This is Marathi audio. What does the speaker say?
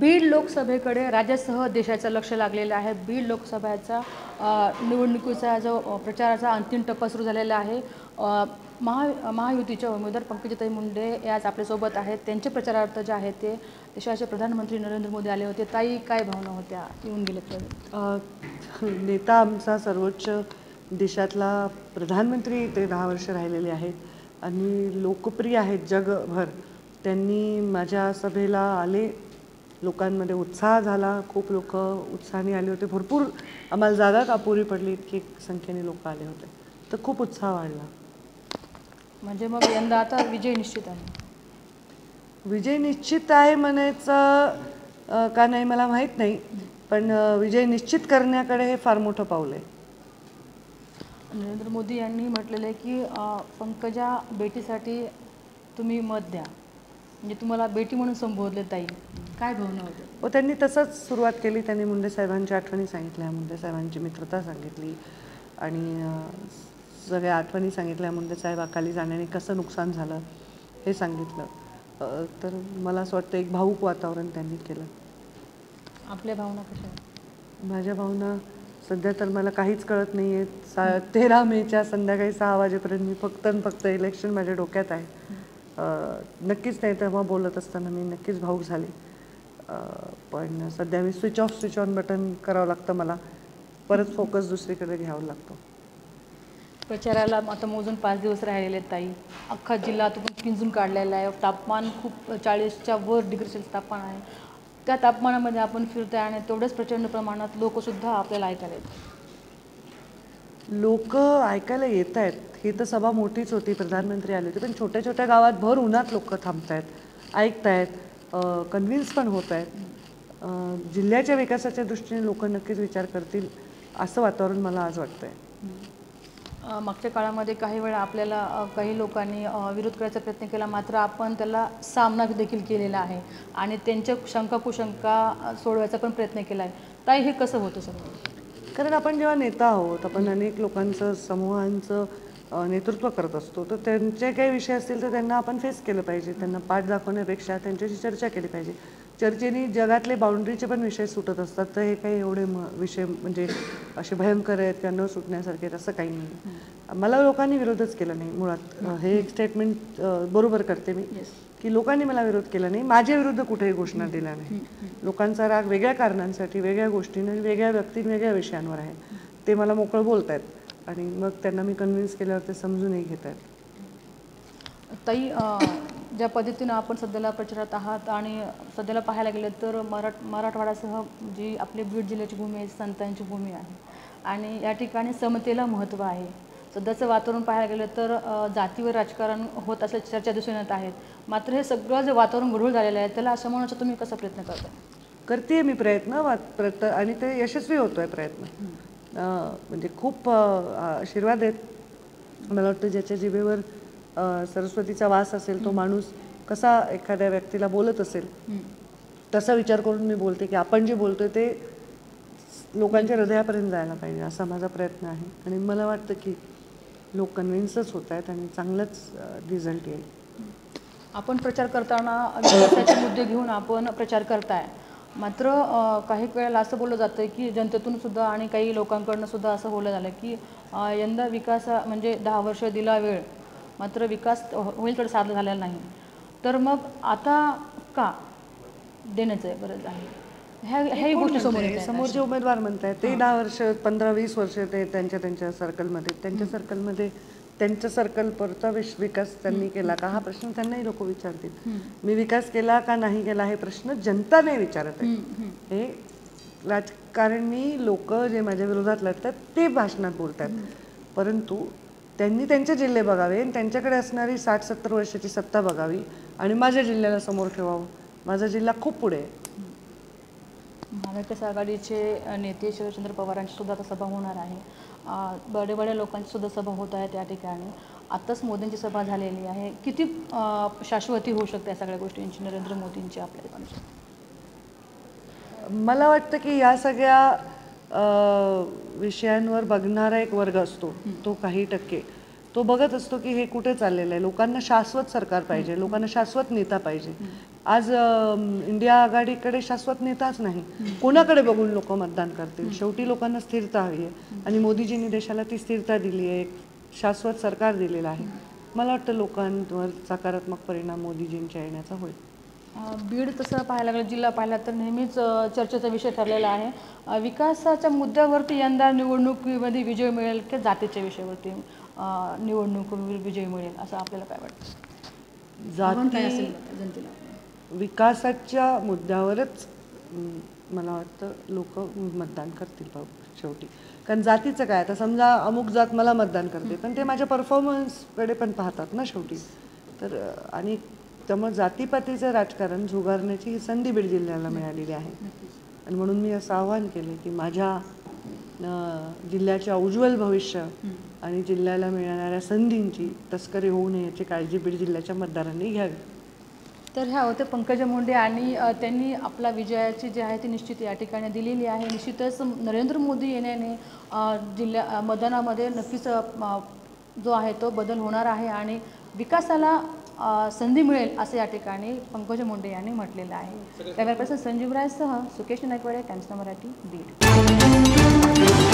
बीड लोकसभेकडे राज्यासह देशाचं लक्ष लागलेलं आहे। बीड लोकसभेचा निवडणुकीचा जो प्रचाराचा अंतिम टप्पा सुरू झालेला आहे। महायुतीच्या उमेदवार पंकजाताई मुंडे हे आज आपल्यासोबत आहेत। त्यांचे प्रचारार्थ जे आहे ते देशाचे प्रधानमंत्री नरेंद्र मोदी आले होते। ताई, काय भावना होत्या येऊन गेले तर? नेता आमचा सर्वोच्च देशातला प्रधानमंत्री ते 10 वर्ष राहिलेले आहेत आणि लोकप्रिय आहेत जगभर। त्यांनी माझ्या सभेला आले, लोकांमध्ये उत्साह झाला, खूप लोक उत्साहाने आले होते। भरपूर आम्हाला जागा अपुरी पडली, इतकी संख्येने लोक आले होते, तर खूप उत्साह वाढला। म्हणजे मग यंदा आता विजय निश्चित आहे? विजय निश्चित आहे म्हणायचं का नाही मला माहीत नाही, पण विजय निश्चित करण्याकडे हे फार मोठं पाऊल आहे। नरेंद्र मोदी यांनी म्हटलेलं आहे की पंकजा बेटीसाठी तुम्ही मत द्या, म्हणजे तुम्हाला बेटी म्हणून संबोधले। ताई, काय भावना होते? व त्यांनी तसंच सुरुवात केली। त्यांनी मुंडे साहेबांच्या आठवणी सांगितल्या, मुंडे साहेबांची मित्रता सांगितली आणि सगळ्या आठवणी सांगितल्या। मुंडे साहेब अकाली जाण्याने कसं नुकसान झालं हे सांगितलं। तर मला असं वाटतं एक भावूक वातावरण त्यांनी केलं। आपल्या भावना कशा आहेत? माझ्या भावना सध्या तर मला काहीच कळत नाही आहे। 13 मेच्या संध्याकाळी 6 वाजेपर्यंत मी फक्त इलेक्शन माझ्या डोक्यात आहे। नक्कीच नाही, तेव्हा बोलत असताना मी नक्कीच भावूक झाले, पण सध्या मी स्विच ऑन बटन करावं लागतं, मला परत फोकस दुसरीकडे घ्यावं लागतो। प्रचाराला आता मोजून 5 दिवस राहिलेले आहेत ताई। अख्खा जिल्हा तुम्ही पिंजून काढलेला आहे। तापमान खूप 40च्या वर डिग्री सेल्सिअस तापमान आहे। त्या तापमानामध्ये आपण फिरतोय आणि तेवढंच प्रचंड प्रमाणात लोकसुद्धा आपल्याला ऐकायला येतात। लोक ऐकायला येत आहेत, ही तर सभा मोठीच होती, प्रधानमंत्री आले होते, पण छोट्या छोट्या गावात भर उन्हात लोक थांबत आहेत, ऐकत आहेत, कन्व्हिन्स पण होत आहेत। जिल्ह्याच्या विकासाच्या दृष्टीने लोक नक्कीच विचार करतील असं वातावरण मला आज वाटतंय। मागच्या काळामध्ये काही वेळा आपल्याला काही लोकांनी विरोध करायचा प्रयत्न केला, मात्र आपण त्याला सामना देखील केलेला आहे आणि त्यांच्या शंका कुशंका सोडवायचा पण प्रयत्न केला आहे। ताई, हे कसं होतं सर? कारण आपण जेव्हा नेता आहोत, आपण अनेक लोकांचं समूहांचं नेतृत्व करत असतो, तर त्यांचे काही विषय असतील तर त्यांना आपण फेस केलं पाहिजे। त्यांना पाठ दाखवण्यापेक्षा त्यांच्याशी चर्चा केली पाहिजे। चर्चेने जगातले बाउंड्रीचे पण विषय सुटत असतात, तर हे काही एवढे विषय म्हणजे असे भयंकर आहेत किंवा न सुटण्यासारखे आहेत असं काही नाही। मला लोकांनी विरोधच केला नाही मुळात, हे एक स्टेटमेंट बरोबर करते मी की लोकांनी मला विरोध केला नाही, माझ्या विरुद्ध कुठेही घोषणा दिल्या नाही। लोकांचा राग वेगळ्या कारणांसाठी, वेगळ्या गोष्टींना, वेगळ्या व्यक्तीं, वेगळ्या विषयांवर आहे, ते मला मोकळं बोलत आहेत आणि मग त्यांना मी कन्व्हिन्स केल्यावर ते समजूनही घेत आहेत। ताई, ज्या पद्धतीनं आपण सध्याला प्रचारात आहात आणि सध्याला पाहायला गेलं तर मराठवाड्यासह जी आपली बीड जिल्ह्याची भूमी आहे, संतांची भूमी आहे आणि या ठिकाणी समतेला महत्त्व आहे। सध्याचं वातावरण पाहायला गेलं तर जातीवर राजकारण होत असल्याची चर्चा दिसून येत आहेत, मात्र हे सगळं जे वातावरण गुढूळ झालेलं आहे त्याला समजण्याचा तुम्ही कसा प्रयत्न करता? करते मी प्रयत्न आणि ते यशस्वी होतोय प्रयत्न। म्हणजे खूप आशीर्वाद आहेत। मला वाटतं ज्याच्या जिभेवर सरस्वतीचा वास असेल तो माणूस कसा एखाद्या व्यक्तीला बोलत असेल तसा विचार करून मी बोलते की आपण जे बोलतोय ते लोकांच्या हृदयापर्यंत जायला पाहिजे, असा माझा प्रयत्न आहे आणि मला वाटतं की लोक कन्व्हिन्सच होत आहेत आणि चांगलाच रिझल्ट येईल। आपण प्रचार करताना विकासाचे मुद्दे घेऊन आपण प्रचार करताय, मात्र काही वेळेला असं बोललं जातं की जनतेतून सुद्धा आणि काही लोकांकडून सुद्धा असं बोललं झालं की यंदा विकास म्हणजे 10 वर्ष दिला वेळ, मात्र विकास होईल तर साधला झालेला नाही, तर मग आता का देण्याचं गरज आहे? ह्या गोष्टी समोरचे उमेदवार म्हणतात ते 10 वर्ष 15-20 वर्ष ते त्यांच्या सर्कलमध्ये त्यांच्या सर्कलवरचा विकास त्यांनी केला का हा प्रश्न त्यांनाही लोक विचारतील। मी विकास केला का नाही केला हे प्रश्न जनता नाही विचारत आहे। हे राजकारणी लोक जे माझ्या विरोधात लढतात ते भाषणात बोलतात, परंतु त्यांनी त्यांचे जिल्हे बघावे आणि त्यांच्याकडे असणारी 60-70 वर्षाची सत्ता बघावी आणि माझ्या जिल्ह्याला समोर ठेवावं। माझा जिल्हा खूप पुढे आहे। महाविकास आघाडीचे नेते शरदचंद्र पवारांची सुद्धा आता सभा होणार आहे, बड्या लोकांची सुद्धा सभा होत आहे त्या ठिकाणी। आत्ताच मोदींची सभा झालेली आहे, किती शाश्वती होऊ शकते या सगळ्या गोष्टींची नरेंद्र मोदींची आपल्या? मला वाटतं की या सगळ्या विषयांवर बघणारा एक वर्ग असतो, तो काही टक्के तो बघत असतो की हे कुठे चाललेलं आहे। लोकांना शाश्वत सरकार पाहिजे, लोकांना शाश्वत नेता पाहिजे, आज इंडिया आघाडीकडे शाश्वत नेताच नाही, कोणाकडे बघून लोक मतदान करतील? शेवटी लोकांना स्थिरता हवी आहे आणि मोदीजींनी देशाला ती स्थिरता दिली आहे, एक शाश्वत सरकार दिलेलं आहे. मला वाटतं लोकांवर सकारात्मक परिणाम मोदीजींच्या येण्याचा होईल. बीड तसं पाहायला गेलं, जिल्हा पाहिला तर नेहमीच चर्चेचा विषय ठरलेला आहे. विकासाच्या मुद्द्यावरती यंदा निवडणुकीमध्ये विजय मिळेल की जातीच्या विषयावरती निवडणूक विजय मिळेल असं आपल्याला काय वाटतं? जाती जनतेला विकासाच्या मुद्द्यावरच मला वाटतं लोक मतदान करतील शेवटी. कारण जातीचं काय, आता समजा अमुक जात मला मतदान करते पण ते माझ्या परफॉर्मन्सकडे पण पाहतात ना शेवटी. तर आणि त्यामुळे जातीपातीचं राजकारण झुगारण्याची संधी बीड जिल्ह्याला मिळालेली आहे. आणि म्हणून मी असं आवाहन केले की माझ्या जिल्ह्याच्या उज्ज्वल भविष्य आणि जिल्ह्याला मिळणाऱ्या संधींची तस्करी होऊ नये याची काळजी बीड जिल्ह्याच्या मतदारांनी घ्यावी. तर ह्या होते पंकजा मुंडे आणि त्यांनी आपला विजयाची जी आहे ती निश्चित या ठिकाणी दिलेली आहे. निश्चितच नरेंद्र मोदी येण्याने जिल्ह्या मतदानामध्ये नक्कीच जो आहे तो बदल होणार आहे आणि विकासाला संधी मिळेल असं या ठिकाणी पंकजा मुंडे यांनी म्हटलेलं आहे. कॅमेरा पर्सन संजीव रायसह सुकेश नायकवाडे, टाइम्स मराठी, बीड.